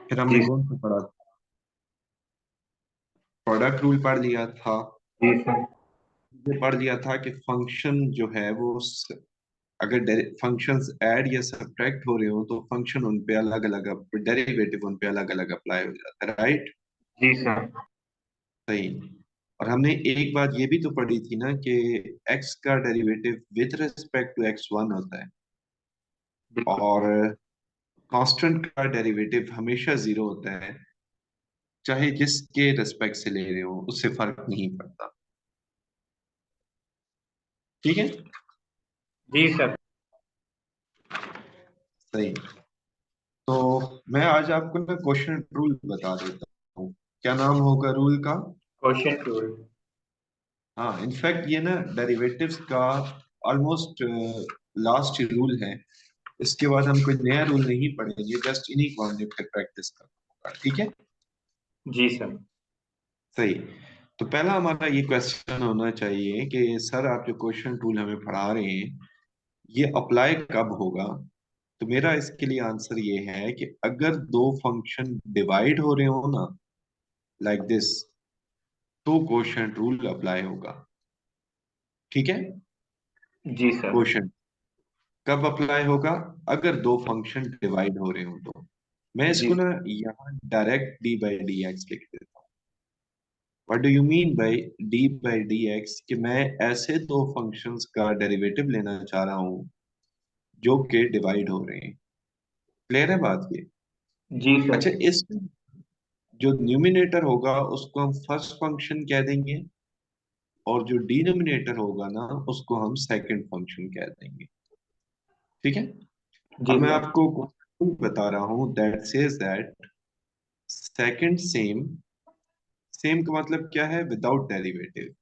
फिर हमने जी कौन सा पढ़ा? प्रोडक्ट रूल पढ़ लिया था। जी सर। ये पढ़ लिया था कि फंक्शन जो है वो अगर फंक्शंस ऐड या सब्ट्रैक्ट हो रहे हो तो फंक्शन उन पे अलग अलग, डेरिवेटिव उन पे अलग अलग अप्लाई हो जाता है, राइट? जी सर। सही। और हमने एक बात ये भी तो पढ़ी थी ना कि एक्स का derivative with respect to X one होता है, बिल्कुल। और कांस्टेंट का डेरिवेटिव हमेशा जीरो होता है, चाहे जिसके रिस्पेक्ट से ले रहे हो उससे फर्क नहीं पड़ता। ठीक है। जी सर। सही। तो मैं आज आपको ना क्वेश्चन रूल बता देता हूँ। क्या नाम होगा रूल का? Question tool. हाँ, इनफैक्ट ये ना डेरिवेटिव्स का ऑलमोस्ट लास्ट रूल है। इसके बाद हम कोई नया रूल नहीं पढ़ेंगे, जस्ट इन्हीं को हमने फिर प्रैक्टिस करना होगा, ठीक है। जी सर। सही। तो पहला हमारा ये क्वेश्चन होना चाहिए कि सर आप जो क्वेश्चन टूल हमें पढ़ा रहे हैं ये अप्लाई कब होगा? तो मेरा इसके लिए आंसर ये है कि अगर दो फंक्शन डिवाइड हो रहे हो ना, लाइक दिस, तो क्वोशंट रूल अप्लाई होगा। ठीक है। जी सर। क्वोशंट कब अप्लाई होगा? अगर दो फंक्शन डिवाइड हो रहे हो तो। मैं जी इसको ना सर। यहाँ direct D by D x लिख देता हूँ। What do you mean by D x? कि मैं ऐसे दो फंक्शंस का डेरिवेटिव लेना चाह रहा हूँ जो कि डिवाइड हो रहे हैं। क्लियर है बात ये? जी सर। अच्छा, इस जो न्यूमिनेटर होगा उसको हम फर्स्ट फंक्शन कह देंगे, और जो डिनोमिनेटर होगा ना उसको हम सेकंड फंक्शन कह देंगे। ठीक है। जी अब मैं सर। आपको बता रहा हूं that says that second same, same का मतलब क्या है? Without derivative.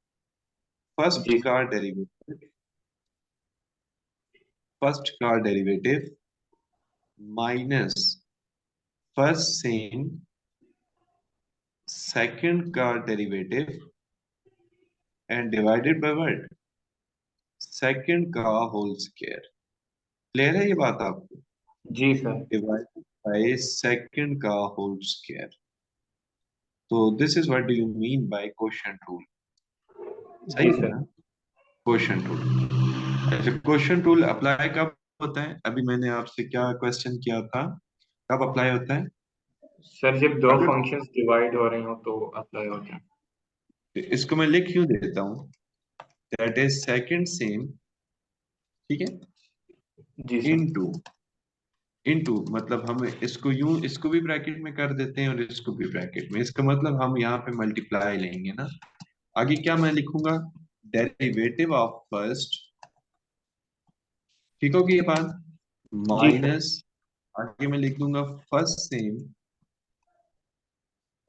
फर्स्ट जी का सर। डेरिवेटिव, फर्स्ट का derivative minus first same second का derivative and divided by what? Second का होल स्क्वायर। क्लियर है ये बात आपको? जी सर। डिवाइडेड बाय सेकंड का होल स्क्वायर। तो this is what do you mean by quotient rule. जी सही है सर। ना? Quotient rule. अच्छा, क्वोशंट रूल अप्लाई कब होता है? अभी मैंने आपसे क्या क्वेश्चन किया था, कब अप्लाई होता है? सर जब दो अगर फंक्शंस डिवाइड हो रहे हो तो अप्लाई होता है। इसको मैं लिख क्यों देता हूँ, दैट इज सेकंड सेम, ठीक है, जी सर। इनटू, इनटू मतलब हम इसको यूं, इसको भी ब्रैकेट में कर देते हैं और इसको भी ब्रैकेट में। इसका मतलब हम यहाँ पे मल्टीप्लाई लेंगे ना। आगे क्या मैं लिखूंगा? डेरिवेटिव ऑफ फर्स्ट, ठीक होगी ये बात, जी सर। माइनस, आगे मैं लिख दूंगा फर्स्ट सेम,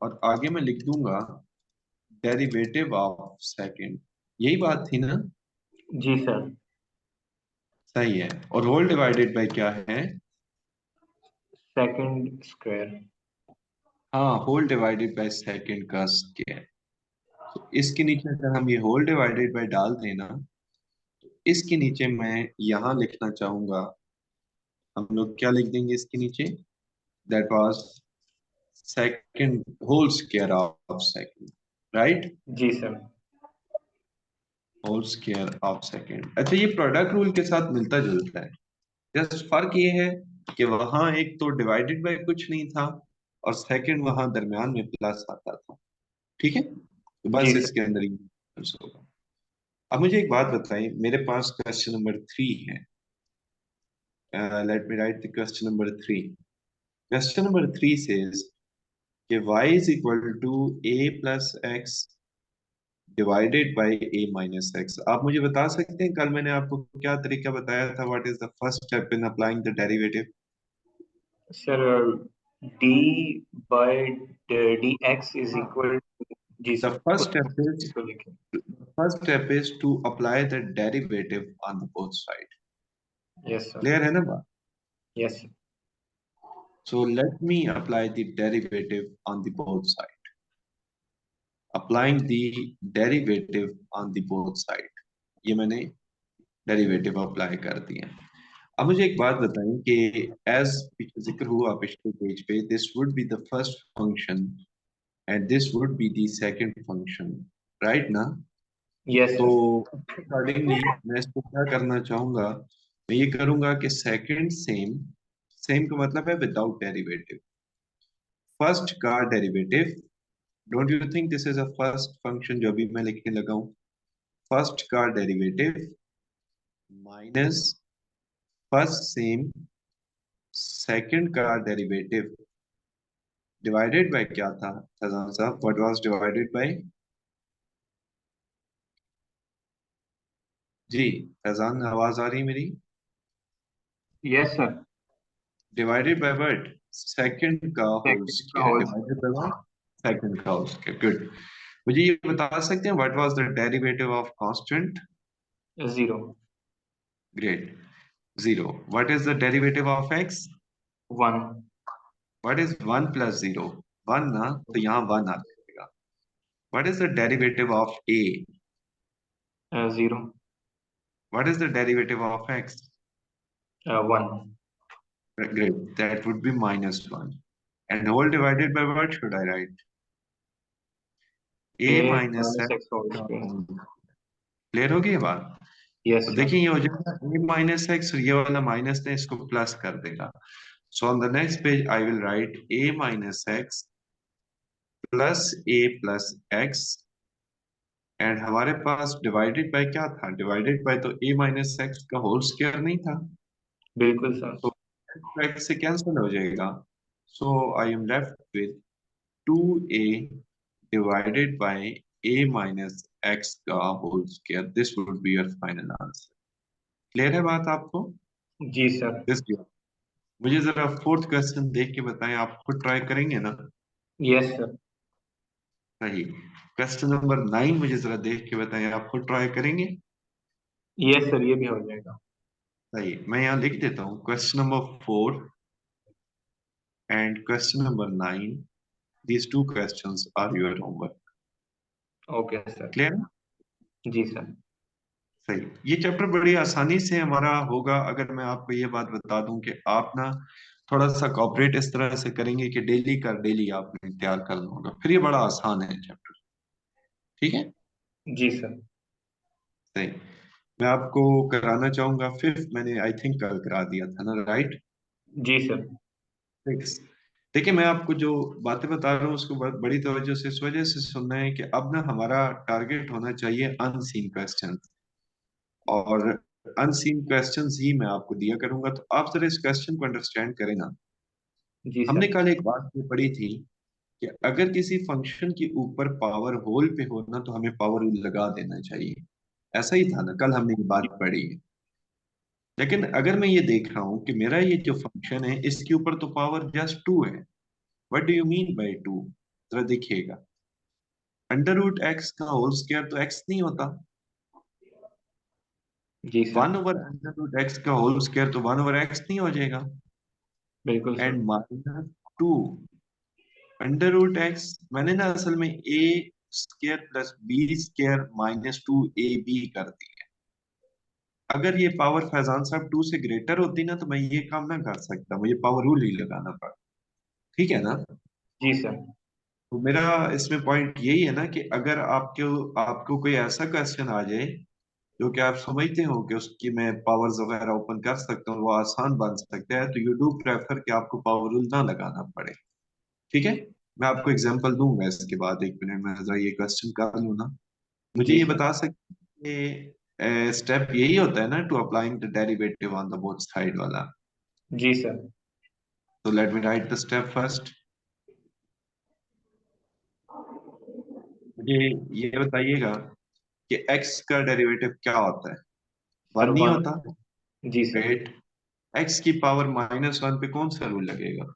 और आगे मैं लिख दूंगा डेरिवेटिव ऑफ सेकंड। यही बात थी ना? जी सर। सही है। और होल डिवाइडेड बाय क्या है? Second square. हाँ, होल डिवाइडेड बाय सेकंड का स्क्वायर। तो इसके नीचे अगर हम ये होल डिवाइडेड बाय डाल देना, इसके नीचे मैं यहां लिखना चाहूंगा, हम लोग क्या लिख देंगे इसके नीचे? That was second whole square of second, right? जी sir. Whole square of second. अच्छा, ये प्रोडक्ट रूल के साथ मिलता जुलता है। जस्ट फर्क ये है कि वहां एक तो डिवाइडेड बाय कुछ नहीं था, और सेकंड वहां दरमियान में प्लस आता था। ठीक है, तो जी बस सर। इसके अंदर ही difference होगा। अब मुझे एक बात बताइए, मेरे पास क्वेश्चन नंबर 3 है। Let me write the question number 3। Question number 3 says कि y is equal to a plus X divided by a minus X. आप मुझे बता सकते हैं कल मैंने आपको क्या तरीका बताया था? What is the first step in applying the derivative? Sir D by D X is equal. जी द सर फर्स्ट खुद स्टेप इज, इसको लिखें। first step is to apply the derivative on the both side. Yes sir. Clear है ना बात? Yes sir. So let me apply the derivative on the both side. Applying the derivative on the both side. ये मैंने derivative apply कर दिया। अब मुझे एक बात बताएं कि एज जिक्र हुआ पिछले पेज पे, this would be the first function and this would be the second function, right ना? यस तो सर। अकॉर्डिंगली मैं इसको क्या करना चाहूंगा, मैं ये करूंगा कि सेकंड सेम, सेम का मतलब है विदाउट डेरिवेटिव, फर्स्ट का derivative, don't you think this is a first function जो अभी मैं लिखने लगा हूं? फर्स्ट का derivative minus first same second का डेरिवेटिव डिवाइडेड बाय क्या था फैजान साहब, व्हाट वाज डिवाइडेड बाय? जी फैजान, आवाज आ रही है मेरी? Yes sir. Divided by what? Second का होल सेकंड का square whole divided by what? Second का होल स्क्वायर, गुड। मुझे ये बता सकते हैं what was the derivative of constant? Zero. Great, zero. What is the derivative of x? One. What is one plus zero? One ना, तो यहाँ one आ जाएगा। What is the derivative of A? Zero. What is the derivative of x? One. Great. That would be minus 1. And whole divided by what should I write? A A minus minus x X whole का square. whole। Clear हो गई ये बात? Yes तो sir. देखिए ये हो जाएगा a माइनस एक्स, और ये वाला माइनस ने इसको प्लस कर देगा। So on the next page I will write a minus x plus a plus x, and हमारे पास डिवाइडेड बाय क्या था? डिवाइडेड बाय तो a माइनस एक्स का होल स्क्वायर नहीं था? बिल्कुल सर। तो एक्स से कैंसिल हो जाएगा। So I am left with 2a divided by a minus x का whole square, this would be your final answer. Clear है बात आपको? जी सर। दिस, मुझे जरा फोर्थ क्वेश्चन देख के बताएं, आप खुद ट्राई करेंगे ना? Yes sir. सही। क्वेश्चन नंबर 9 मुझे जरा देख के बताएं, आप खुद ट्राई करेंगे? यस सर, ये भी हो जाएगा। सही, मैं यहाँ लिख देता हूँ question number 4 and question number 9, these two questions are your homework। Okay sir. Clear? जी सर। सही। ये चैप्टर बड़ी आसानी से हमारा होगा अगर मैं आपको ये बात बता दूं कि आप ना थोड़ा सा कॉपरेट इस तरह से करेंगे कि डेली का डेली आपने तैयार करना होगा, फिर ये बड़ा आसान है चैप्टर। ठीक है? जी सर। सही। मैं आपको कराना चाहूंगा फिफ्थ, मैंने आई थिंक कल करा दिया था ना, राइट? जी सर। सिक्स। देखिए मैं आपको जो बातें बता रहा हूँ उसको बड़ी तवज्जो से इस वजह से सुनना है कि अब ना हमारा टारगेट होना चाहिए अनसीन क्वेश्चन, और अनसीन क्वेश्चंस ही मैं आपको दिया करूंगा, तो आप जरा इस क्वेश्चन को अंडरस्टैंड करें ना। जी हमने सर। कल एक बात ये पढ़ी थी कि अगर किसी फंक्शन के ऊपर पावर होल पे हो ना, तो हमें पावर लगा देना चाहिए। ऐसा ही था ना, कल हमने ये बात पढ़ी है। लेकिन अगर मैं ये देख रहा हूँ कि मेरा ये जो फंक्शन है इसके ऊपर तो पावर जस्ट 2 है। What do you mean bye 2? जरा देखिएगा, अंडर रूट एक्स का होल स्क्वायर तो एक्स नहीं होता। जी सर। 1/√x का होल स्क्वायर तो 1/x नहीं हो जाएगा। बिल्कुल sir. And -2 under root x, मैंने ना असल में a square plus b square -2ab कर दी है। अगर ये पावर फैजान साहब 2 से ग्रेटर होती ना, तो मैं ये काम ना कर सकता, मुझे पावर रूल ही लगाना पड़ा। ठीक है ना? जी सर। तो मेरा इसमें पॉइंट यही है ना कि अगर आपको आपको कोई ऐसा क्वेश्चन आ जाए जो कि आप समझते हो कि उसकी मैं पावर्स वगैरह ओपन कर सकता हूँ, वो आसान बन सकता है, तो यू डू प्रेफर कि आपको पावर रूल ना लगाना पड़े। ठीक है? मैं आपको एग्जांपल दूंगा इसके बाद, एक मिनट में जरा ये क्वेश्चन कर लूँ ना। मुझे जी ये सर। बता सकते हैं स्टेप यही होता है ना, to applying the derivative on the both side वाला? जी सर। तो let me write the step first. मुझे ये बताइएगा कि x का डेरिवेटिव क्या होता है? सर 1 नहीं वन। होता? जी सर। ग्रेट। x की पावर -1 पे कौन सा रूल लगेगा?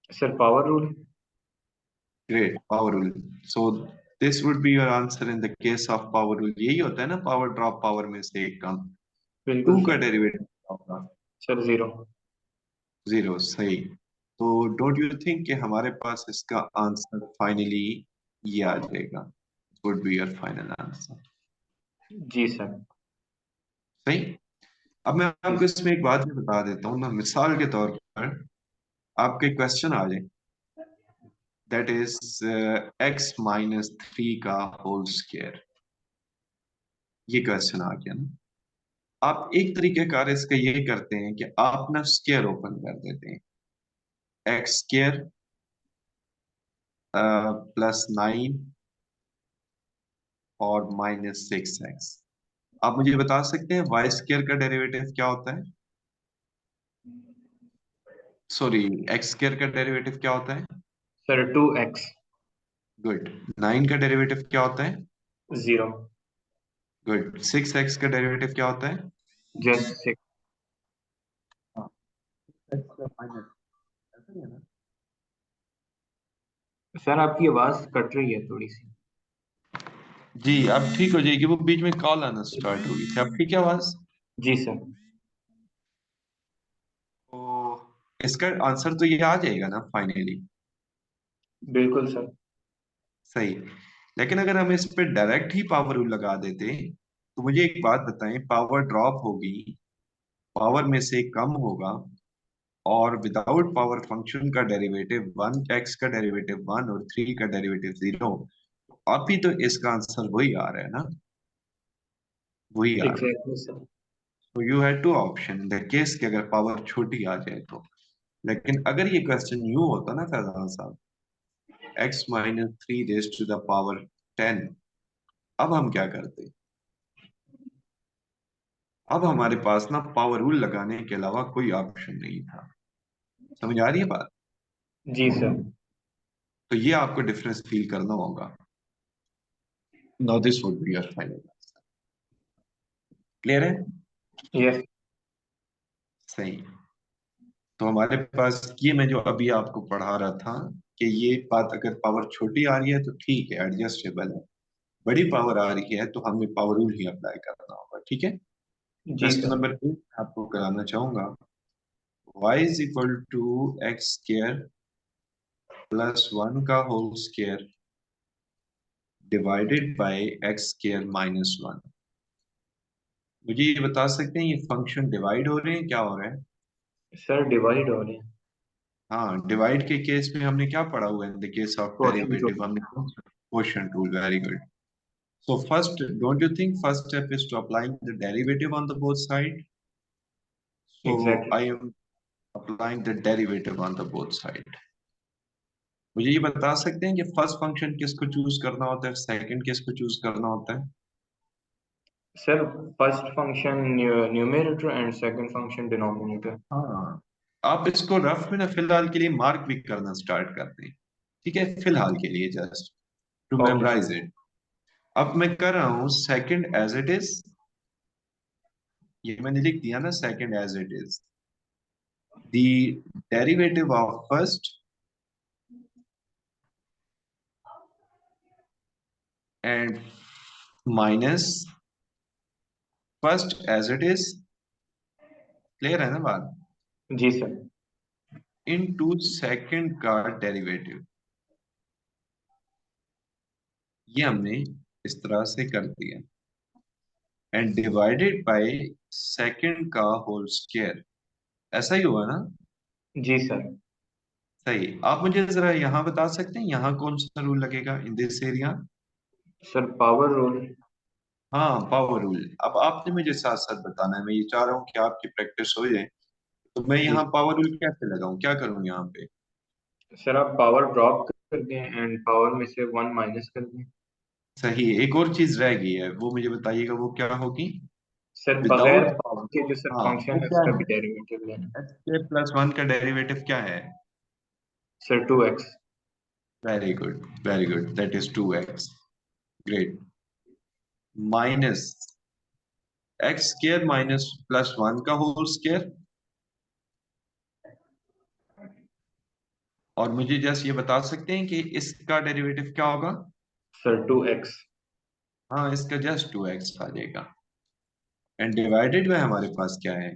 Sir power rule. Great, power rule. So this would be your answer in the case of power rule. यही होता है ना, पावर ड्रॉप पावर में से एक कम। बिल्कुल 2 का सर। डेरिवेटिव होगा सर जीरो। 0। सही। तो डोंट यू थिंक कि हमारे पास इसका आंसर फाइनली ये आ जाएगा? Would be your final answer. जी सर। सही। अब मैं जी आपको इसमें एक बात भी बता देता हूँ ना, मिसाल के तौर पर आपके क्वेश्चन आ जाए, दैट इज x-3 का होल स्क्वायर। ये क्वेश्चन आ गया ना। आप एक तरीके कार इसका ये करते हैं कि आप ना स्क्वायर ओपन कर देते हैं, x² +9 और -6x। आप मुझे बता सकते हैं y² का डेरिवेटिव क्या होता है? सॉरी, x² का डेरिवेटिव क्या होता है? Sir, 2x। गुड। 9 का डेरिवेटिव क्या होता है? 0। गुड। 6x का डेरिवेटिव क्या होता है? जस्ट 6। हाँ, x का माइनस, ऐसा ही है ना? सर, आपकी आवाज कट रही है थोड़ी सी। जी, अब ठीक हो जाएगी, वो बीच में कॉल आना स्टार्ट हो गई थी। अब ठीक है आवाज? जी सर। तो इसका आंसर तो ये आ जाएगा ना फाइनली? बिल्कुल सर। सही। लेकिन अगर हम इस पे डायरेक्ट ही पावर रूल लगा देते, तो मुझे एक बात बताएं, पावर ड्रॉप होगी, पावर में से कम होगा, और विदाउट पावर फंक्शन का डेरिवेटिव 1, x का डेरिवेटिव 1 और 3 का डेरिवेटिव 0, अभी तो इसका आंसर वही आ रहा है ना? वही आ रहा है। Exactly sir. तो you have two option in the case कि अगर पावर छोटी आ जाए तो। लेकिन अगर ये क्वेश्चन यूं होता ना फैजान साहब, x-3 raise to the power 10, अब हम क्या करते? अब हमारे पास ना पावर रूल लगाने के अलावा कोई ऑप्शन नहीं था। समझ आ रही है बात? जी सर। तो ये आपको डिफरेंस फील करना होगा। Now this would be your final answer. Clear है? यस। सही। तो हमारे पास ये, मैं जो अभी आपको पढ़ा रहा था, कि ये बात अगर पावर छोटी आ रही है तो ठीक है, एडजस्टेबल है। बड़ी पावर आ रही है तो हमें पावर रूल ही अप्लाई करना होगा। ठीक है? जी क्वेश्चन सर। नंबर 8 आपको कराना चाहूंगा। y is equal to x² +1 का whole square divided by x² -1। मुझे ये बता सकते हैं ये फंक्शन डिवाइड हो रहे हैं, क्या हो रहा है? सर, डिवाइड हो रहे हैं। हाँ, डिवाइड के केस में हमने क्या पढ़ा हुआ है? In the case of question two. Derivative हमने quotient rule. Very good. So first, don't you think first step is to applying the derivative on the both side? So exactly. I am applying the derivative on the both side. मुझे ये बता सकते हैं कि first function किसको choose करना होता है, सेकंड किसको चूज करना होता है? Sir, first function numerator and second function denominator. हाँ, आप इसको रफ में ना फिलहाल के लिए मार्क भी करना स्टार्ट कर दें। ठीक है, फिलहाल के लिए just to okay sir. Memorise it. अब मैं कर रहा हूं सेकंड एज इट इज। ये मैंने लिख दिया ना, second as it is. The derivative of first and minus first as it is. Clear है ना बात? जी सर। इनटू सेकंड का डेरिवेटिव। ये हमने इस तरह से कर दिया, एंड डिवाइडेड बाय सेकंड का होल स्क्वायर। ऐसा ही हुआ ना? जी सर। सही। आप मुझे जरा यहाँ बता सकते हैं यहाँ कौन सा रूल लगेगा in this area? Sir, power rule. हाँ, पावर रूल। अब आपने मुझे साथ साथ बताना है, मैं ये चाह रहा हूँ कि आपकी प्रैक्टिस हो जाए। तो मैं जी यहाँ पावर रूल कैसे लगाऊं, क्या करूँ यहाँ पे? सर, आप पावर ड्रॉप कर दें एंड पावर में से 1 माइनस कर दें। सही। एक और चीज रह गई है, वो मुझे बताइएगा, वो क्या होगी? सर, बगैर विदाउट पावर के जो सर हाँ, वो फंक्शन है क्या उसका है? भी डेरिवेटिव लेना। x² + 1 का डेरिवेटिव क्या है? Sir, 2x। Very good, very good, that is 2x। Great. Minus x² -+1 का होल स्क्वायर। और मुझे जस्ट ये बता सकते हैं कि इसका डेरिवेटिव क्या होगा? Sir, 2x। हाँ, इसका जस्ट 2x आ जाएगा। एंड डिवाइडेड बाय हमारे पास क्या है?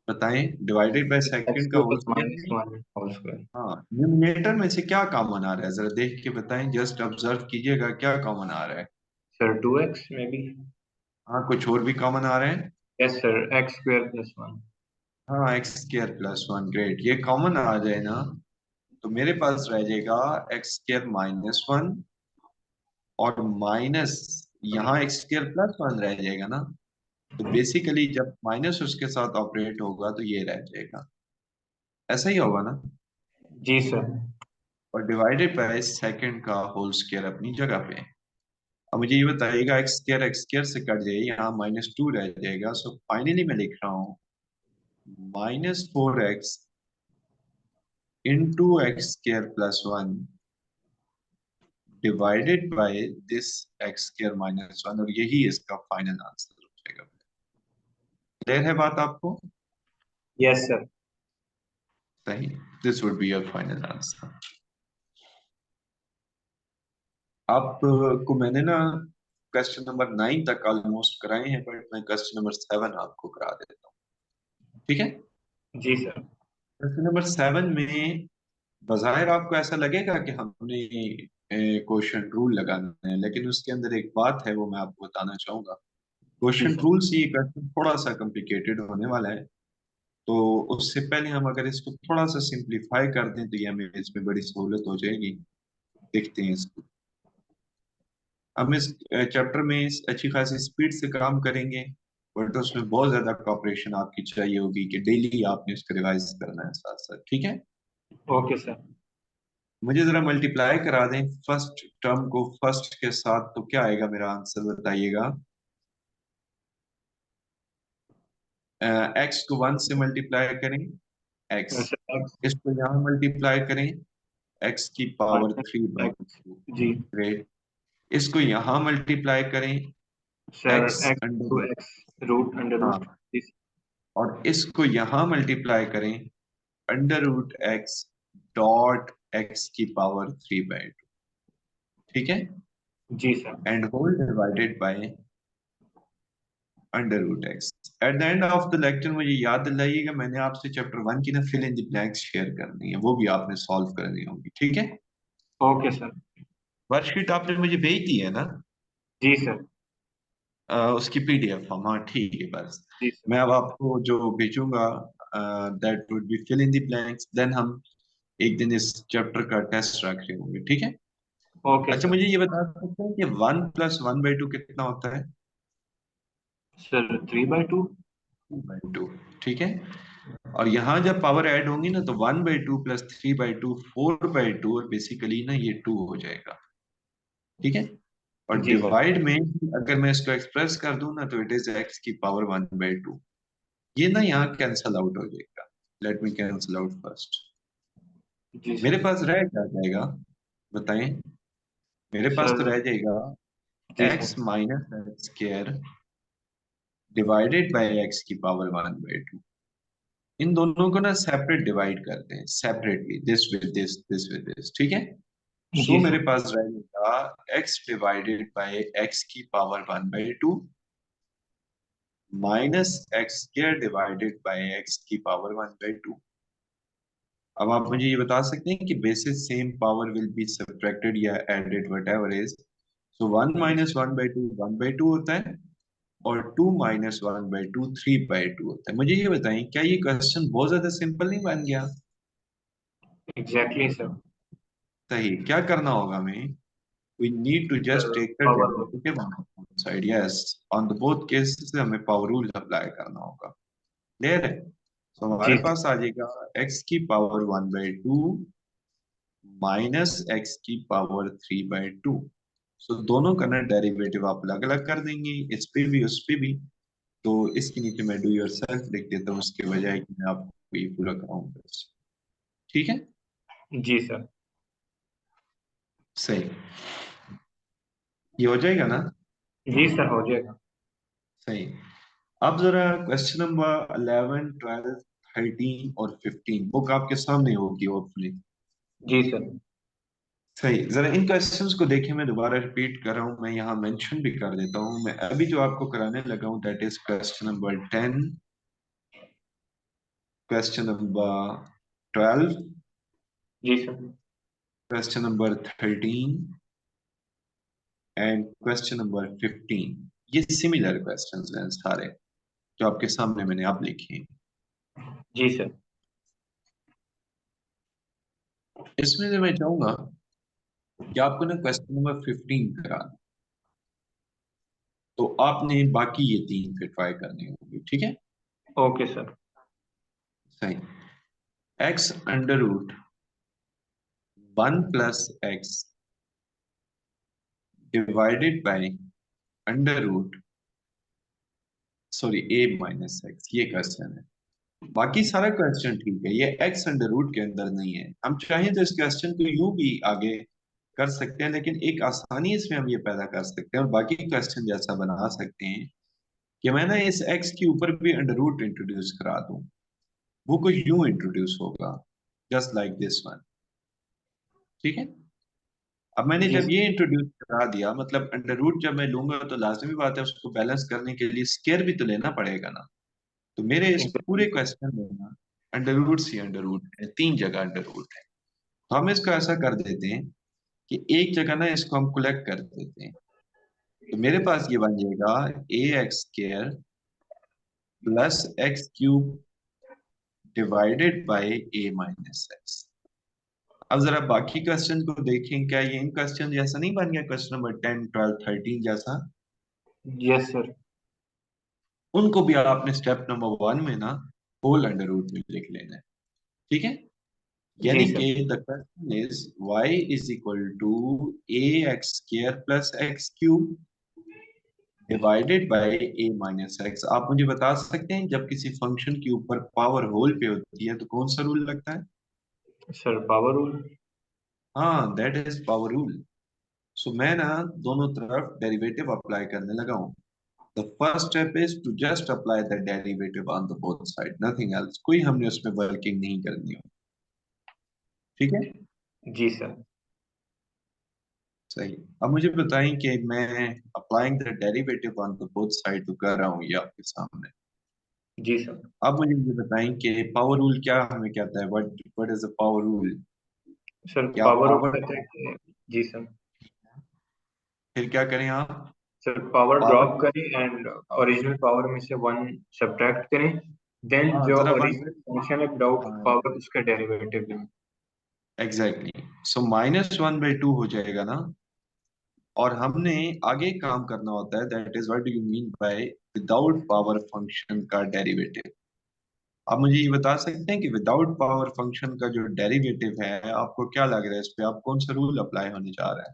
बताएं, डिवाइडेड बाय सेकंड का x³ होल स्क्वायर -1 है। Whole square. हाँ, न्यूमरेटर में से क्या कॉमन आ रहा है, जरा देख के बताएं, जस्ट ऑब्जर्व कीजिएगा क्या कॉमन आ रहा है। सर, 2x में भी। हाँ, कुछ और भी कॉमन आ रहे हैं? Yes sir, x square plus one. हाँ, x square plus one, great, ये कॉमन आ जाए ना, तो मेरे पास रह जाएगा एक्स स्क्र माइनस वन, और माइनस यहाँ एक्स स्क्र प्लस वन रह जाएगा ना। तो बेसिकली जब माइनस उसके साथ ऑपरेट होगा तो ये रह जाएगा, ऐसा ही होगा ना। जी सर। और डिवाइडेड बाय सेकंड का होल स्क्वायर अपनी जगह पे। अब मुझे ये बताइएगा, एक्स स्क्वायर से कट जाए, यहाँ माइनस टू रह जाएगा, सो फाइनली मैं लिख रहा हूँ -4x into x square plus one divided by this x square minus one, और यही इसका फाइनल आंसर हो जाएगा। क्लियर है बात आपको? Yes sir. सही, this would be your final answer. आपको मैंने ना क्वेश्चन नंबर 9 तक ऑलमोस्ट कराए हैं, बट मैं क्वेश्चन नंबर 7 आपको करा देता हूँ, ठीक है? जी सर। क्वेश्चन नंबर 7 में बाज़ाहिर आपको ऐसा लगेगा कि हमने क्वेश्चन रूल लगाना है, लेकिन उसके अंदर एक बात है, वो मैं आपको बताना चाहूंगा। जी क्वेश्चन सर। रूल से ये क्वेश्चन थोड़ा सा कॉम्प्लिकेटेड होने वाला है, तो उससे पहले हम अगर इसको थोड़ा सा सिंप्लीफाई कर दें तो ये हमें इसमें बड़ी सहूलत हो जाएगी। देखते हैं इसको। हम इस चैप्टर में अच्छी खासी स्पीड से काम करेंगे, बट उसमें बहुत ज्यादा कॉपरेशन आपकी चाहिए होगी कि डेली आपने इसको रिवाइज करना है साथ साथ, ठीक है? Okay sir. मुझे जरा मल्टीप्लाई करा दें फर्स्ट टर्म को फर्स्ट के साथ, तो क्या आएगा मेरा आंसर बताइएगा। एक्स को वन से मल्टीप्लाई करें, एक्स, सर एक्स इसको यहाँ मल्टीप्लाई करें, एक्स की पावर माइनस 3/2, एक्स। जी। ग्रेट। इसको यहाँ मल्टीप्लाई करें, sir x x under two root, x root under root. हाँ, और इसको यहाँ मल्टीप्लाई करें, under root x dot x की पावर 3/2, ठीक है? जी sir. And whole divided by under root x. At the end of the lecture मुझे याद दिलाइएगा, मैंने आपसे चैप्टर वन की ना fill in the blanks share करनी है, वो भी आपने सॉल्व करनी होगी, ठीक है? Okay sir. वर्कशीट आपने मुझे भेज दी है ना? जी सर। उसकी पीडीएफ फॉर्म, हाँ ठीक है, बस जी सर। मैं अब आपको जो भेजूंगा that would be fill in the blanks, then हम एक दिन इस चैप्टर का टेस्ट रख रहे होंगे, ठीक है? ओके अच्छा, सर। मुझे ये बता सकते हैं कि 1 + 1/2 कितना होता है? सर 3/2। 2/2, ठीक है। और यहाँ जब पावर ऐड होंगी ना, तो 1/2 + 3/2 4/2, और बेसिकली ना ये 2 हो जाएगा, ठीक है? और जी सर। डिवाइड में अगर मैं इसको एक्सप्रेस कर दूं ना, तो इट इज एक्स की पावर 1/2। ये ना यहाँ कैंसल आउट हो जाएगा। Let me cancel out first. जी मेरे सर। पास रह क्या जाएगा, बताएं? मेरे पास तो सर। रह जाएगा जी x sir. Minus x square divided by x की पावर 1/2। इन दोनों को ना सेपरेट डिवाइड करते हैं, separately, this with this, this with this, ठीक है? सो जी मेरे सर। पास रहेगा एक्स डिवाइडेड बाय एक्स की power 1/2 minus x square divided by x की पावर 1/2। अब आप मुझे ये बता सकते हैं कि basis same power will be subtracted या added, whatever is. So one जी माइनस सर। 1/2 1/2 होता है, और 2 - 1/2 3/2 होता है। मुझे ये बताएं, क्या ये क्वेश्चन बहुत ज्यादा सिंपल नहीं बन गया? Exactly sir. सही, क्या करना होगा हमें? we need to just sir take the power rule. derivative on both side, yes, on the both cases हमें पावर रूल अप्लाई करना होगा। क्लियर है? तो हमारे जी सर। पास आ जाएगा x की पावर 1/2 माइनस एक्स की पावर 3/2। सो दोनों का ना डेरिवेटिव आप अलग अलग कर देंगे, इस पे भी उस पे भी। तो इसके नीचे मैं डू योर सेल्फ लिख देता हूँ, उसके बजाय कि मैं आपको ये पूरा कराऊं बस, ठीक है? जी सर। सही, ये हो जाएगा ना? जी सर हो जाएगा। सही। अब जरा क्वेश्चन नंबर 11 12 13 और 15 बुक आपके सामने होगी होपफुली। जी सर। सही, जरा इन क्वेश्चंस को देखें, मैं दोबारा रिपीट कर रहा हूँ, मैं यहाँ मेंशन भी कर देता हूँ। मैं अभी जो आपको कराने लगा हूँ that is question number 10, question number 12, जी sir. Question number 13 and question number 15। ये सिमिलर क्वेश्चंस हैं सारे जो आपके सामने मैंने आप लिखे हैं। जी सर। इसमें से मैं चाहूंगा कि आपको ना क्वेश्चन नंबर 15 करा, तो आपने बाकी ये तीन फिर ट्राई करने होंगे, ठीक है? Okay sir. सही। X under root 1 + x divided by under root, sorry, a - x, ये क्वेश्चन है। बाकी सारा क्वेश्चन ठीक है, ये एक्स अंडर रूट के अंदर नहीं है। हम चाहें तो इस क्वेश्चन को यूं भी आगे कर सकते हैं, लेकिन एक आसानी इसमें हम ये पैदा कर सकते हैं और बाकी क्वेश्चन जैसा बना सकते हैं कि मैं ना इस एक्स के ऊपर भी अंडर रूट इंट्रोड्यूस करा दूं। वो कुछ यूं इंट्रोड्यूस होगा, जस्ट लाइक दिस वन। ठीक है? अब मैंने जी जब सर। ये इंट्रोड्यूस करा दिया, मतलब अंडर रूट जब मैं लूंगा तो लाजमी बात है उसको बैलेंस करने के लिए स्केयर भी तो लेना पड़ेगा ना। तो मेरे इस पूरे एग्जैक्टली। क्वेश्चन में ना अंडर रूट ही अंडर रूट है, तीन जगह अंडर रूट है। तो हम इसको ऐसा कर देते हैं कि एक जगह ना इसको हम कलेक्ट कर देते हैं। तो मेरे पास ये बन जाएगा ax² + x³ divided by a - x। अब जरा बाकी क्वेश्चन को देखें, क्या ये इन क्वेश्चन जैसा नहीं बन गया, क्वेश्चन नंबर 10, 12, 13 जैसा? Yes sir. उनको भी आपने स्टेप नंबर 1 में ना होल अंडर रूट में लिख लेना है। ठीक है? जी यानी सर। कि the question is y = ax² + x³ divided by a - x। आप मुझे बता सकते हैं जब किसी फंक्शन के ऊपर पावर होल पे होती है तो कौन सा रूल लगता है? Sir power rule. हाँ, that is power rule. So मैं ना दोनों तरफ डेरिवेटिव अप्लाई करने लगा हूँ। The first step is to just apply the derivative on the both side, nothing else. कोई हमने उसमें वर्किंग नहीं करनी हो। ठीक है? जी सर। सही। अब मुझे बताएं कि मैं applying the derivative on the both side तो कर रहा हूँ ये आपके सामने। जी सर। अब मुझे ये बताएं कि पावर रूल क्या हमें कहता है, what is the power rule? Sir क्या पावर रूल पावर, कहते हैं कि जी सर। फिर क्या करें आप? सर पावर पावर, ड्रॉप करें एंड ओरिजिनल पावर में से वन सब्ट्रैक्ट करें, देन हाँ जो जरा वन, ओरिजिनल फंक्शन है विदाउट पावर उसका डेरिवेटिव लें। एग्जैक्टली। सो -1/2 हो जाएगा ना। और हमने आगे काम करना होता है, that is what do you mean bye without power function का डेरिवेटिव। आप मुझे ये बता सकते हैं कि विदाउट पावर फंक्शन का जो डेरिवेटिव है, आपको क्या लग रहा है इस पे, आप कौन सा रूल अप्लाई होने जा रहा है?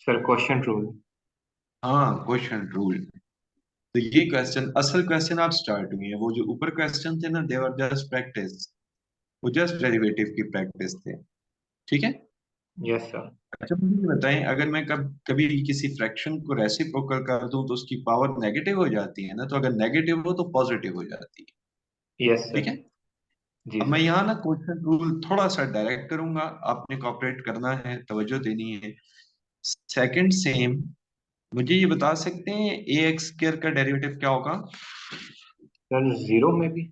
Sir question rule. हाँ, क्वेश्चन रूल। तो ये क्वेश्चन, असल क्वेश्चन आप स्टार्ट हुई है, वो जो ऊपर क्वेश्चन थे ना, दे वर जस्ट प्रैक्टिस। वो जस्ट डेरिवेटिव की प्रैक्टिस थे। ठीक है? Yes sir. अच्छा मुझे ये बताएं, अगर मैं कभी किसी फ्रैक्शन को रेसिप्रोकल कर दूं तो उसकी पावर नेगेटिव हो जाती है ना, तो अगर नेगेटिव हो तो पॉजिटिव हो जाती है। यस ठीक सर। है? जी अब मैं सर। यहाँ ना क्वेश्चन रूल थोड़ा सा डायरेक्ट करूंगा, आपने कॉपरेट करना है, तवज्जो देनी है। सेकंड सेम, मुझे ये बता सकते हैं ax² का डेरिवेटिव क्या होगा? सर जीरो में भी।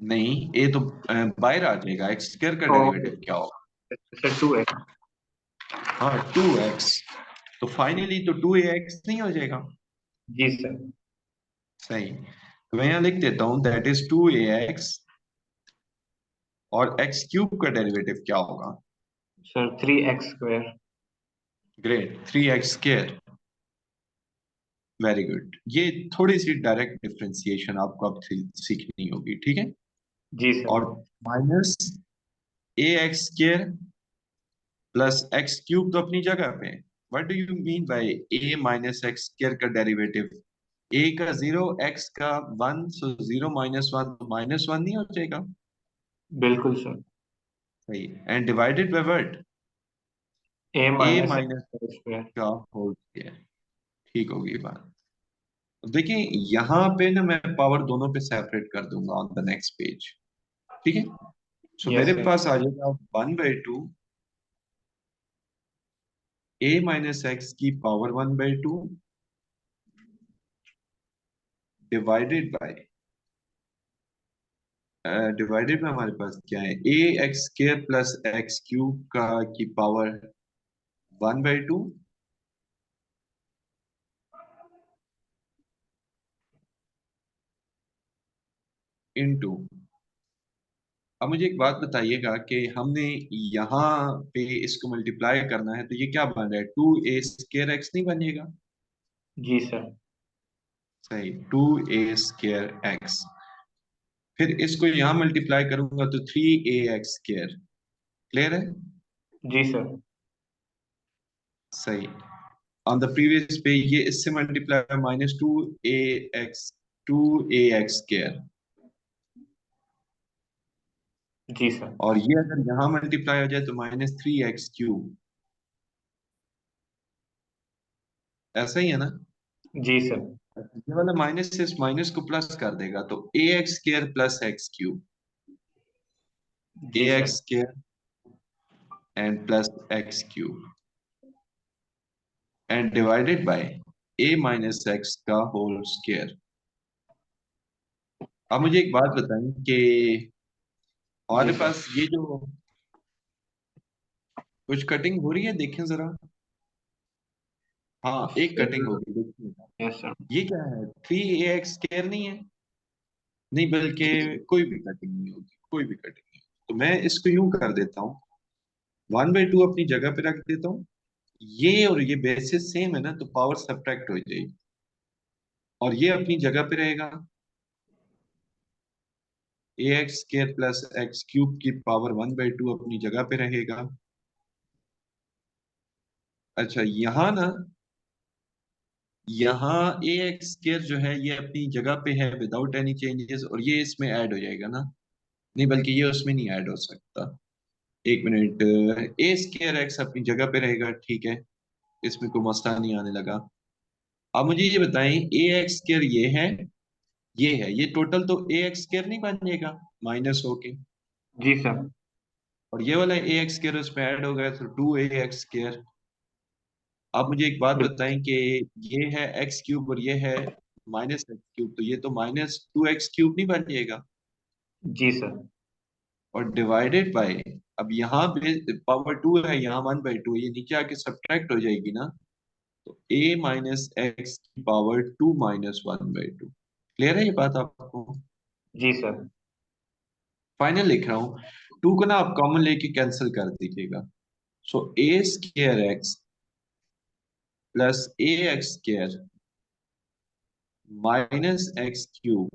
नहीं, ए तो बाहर आ जाएगा, x² का ओके। डेरिवेटिव क्या होगा? Sir two X. हाँ, 2x। तो फाइनली तो 2ax नहीं हो जाएगा? जी सर। सही। तो मैं यहाँ लिख देता हूँ दैट इज 2ax। और x³ का डेरिवेटिव क्या होगा? Sir three x square. Great, 3x²। Very good. ये थोड़ी सी डायरेक्ट डिफरेंशिएशन आपको अब सीखनी होगी, ठीक है? जी सर। और -ax² +x³ तो अपनी जगह पे। What do you mean bye a - x² का डेरिवेटिव? a का 0, x का 1, सो 0 - 1 तो -1 नहीं हो जाएगा? बिल्कुल सर। सही। And divided by what? A a minus minus x square. का होल स्क्वायर। ठीक होगी बात। देखिए, यहाँ पे ना मैं पावर दोनों पे सेपरेट कर दूंगा ऑन द नेक्स्ट पेज। ठीक है? सो यस मेरे सर। पास आ जाएगा 1/2 a - x की पावर 1/2 डिवाइडेड बाय, डिवाइडेड में हमारे पास क्या है, ax² +x³ का की पावर 1/2 इनटू, अब मुझे एक बात बताइएगा कि हमने यहाँ पे इसको मल्टीप्लाई करना है तो ये क्या बन रहा है, 2a² नहीं बनेगा? जी सर। सही, 2a²। फिर इसको यहाँ मल्टीप्लाई करूंगा तो 3ax²। क्लियर है? जी सर। सही। ऑन द प्रीवियस पे ये इससे मल्टीप्लाई -2ax²। जी सर। और ये अगर यहाँ मल्टीप्लाई हो जाए तो -3x³। ऐसा ही है ना? जी सर। ये वाला माइनस से इस माइनस को प्लस कर देगा तो ax² प्लस x³। जी sir. ax² and plus x³ and divided by a - x का होल स्क्वायर। अब मुझे एक बात बताएं कि जी हमारे सर। पास ये जो कुछ कटिंग हो रही है, देखें जरा। हाँ, एक कटिंग सर। होगी, देखिए। Yes sir. ये क्या है, 3ax² नहीं है? नहीं, बल्कि जी सर। कोई भी कटिंग नहीं होगी, कोई भी कटिंग नहीं। तो मैं इसको यूं कर देता हूँ, 1/2 अपनी जगह पे रख देता हूँ। ये और ये बेसिस सेम है ना, तो पावर सब्ट्रैक्ट हो जाएगी और ये अपनी जगह पे रहेगा। ax² प्लस x³ की पावर 1/2 अपनी जगह पे रहेगा। अच्छा, यहाँ ना, यहाँ ax² जो है ये अपनी जगह पे है विदाउट एनी चेंजेस, और ये इसमें ऐड हो जाएगा ना? नहीं, बल्कि ये उसमें नहीं ऐड हो सकता। एक मिनट, a²x अपनी जगह पे रहेगा, ठीक है, इसमें कोई मसला नहीं आने लगा। अब मुझे ये बताएं, ax² ये टोटल तो ax² नहीं बन जाएगा माइनस होके? जी सर। और ये वाला ax² उसमें ऐड हो गया तो 2ax²। आप मुझे एक बात बताएं कि ये है x³ और ये है -x³, तो ये तो -2x³ नहीं बन जाएगा? जी सर। और डिवाइडेड बाय, अब यहाँ पावर 2 है, यहाँ 1/2, ये नीचे आके सब्ट्रैक्ट हो जाएगी ना, तो a - x की पावर 2 - 1/2। क्लियर है ये बात आपको? जी सर। फाइनल लिख रहा हूँ, 2 को ना आप कॉमन लेके कैंसिल कर दीजिएगा। सो a²x plus ax² -x³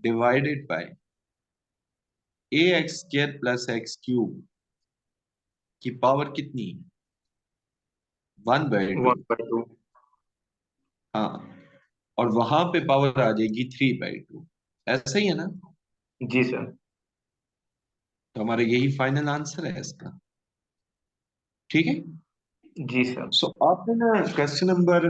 divided by ax² plus x³ की पावर कितनी, 1/2। 1/2। हाँ, और वहां पे पावर आ जाएगी 3/2। ऐसा ही है ना? जी सर। तो हमारा यही फाइनल आंसर है इसका। ठीक है। जी सर। सो आपने ना क्वेश्चन नंबर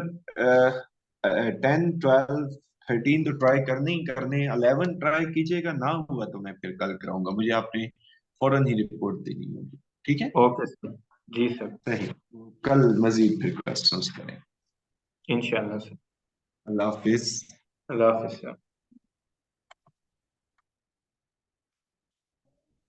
10, 12, 13 तो ट्राई करने ही करने, 11 ट्राई कीजिएगा, ना हुआ तो मैं फिर कल कराऊंगा, मुझे आपने फौरन ही रिपोर्ट देनी होगी। ठीक है? Okay sir. जी सर। सही। कल मजीद फिर क्वेश्चंस करें। इंशाल्लाह सर। अल्लाह हाफिज। अल्लाह हाफिज सर।